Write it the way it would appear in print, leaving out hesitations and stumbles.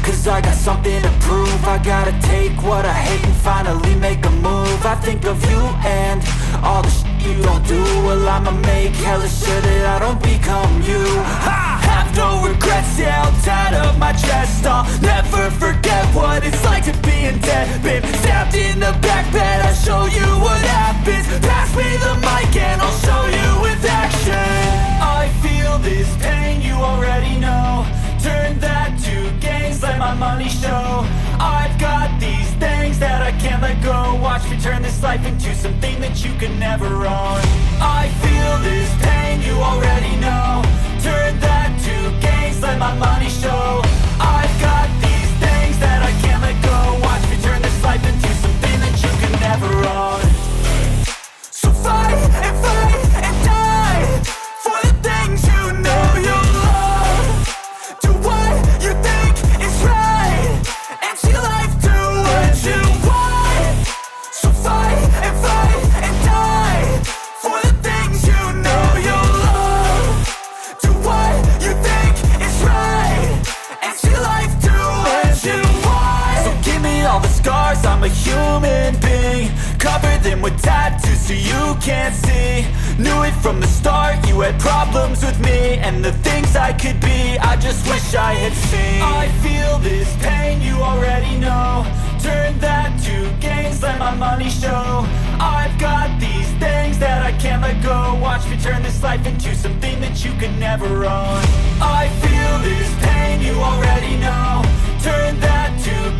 cause I got something to prove. I gotta take what I hate and finally make a move. I think of you and all the shit you don't do. Well, I'ma make hella sure that I don't become you. I have no regrets, yeah, I'll tie up my chest. I'll never forget what it's like to be in debt. Been stabbed in the back bed, I'll show you what happens. Pass me the mic and I'll show you with action. I feel this pain, you already know. Turn that to gains, let my money show. I've got these things that I can't let go. Watch me turn this life into something that you can never own. I feel this pain, you already know. Turn that to gains, let my money show. I've got these things that I can't let go. Watch me turn this life into something that you can never own. So fight and die for the things you know you love. Do what you think is right and see life do what you want. So fight and die for the things you know you love. Do what you think is right and see life do what you want. So give me all the scars, I'm a human being. Cover them with tattoos so you can't see. Knew it from the start, you had problems with me and the things I could be, I just wish I had seen. I feel this pain, you already know. Turn that to gains, let my money show. I've got these things that I can't let go. Watch me turn this life into something that you can never own. I feel this pain, you already know. Turn that to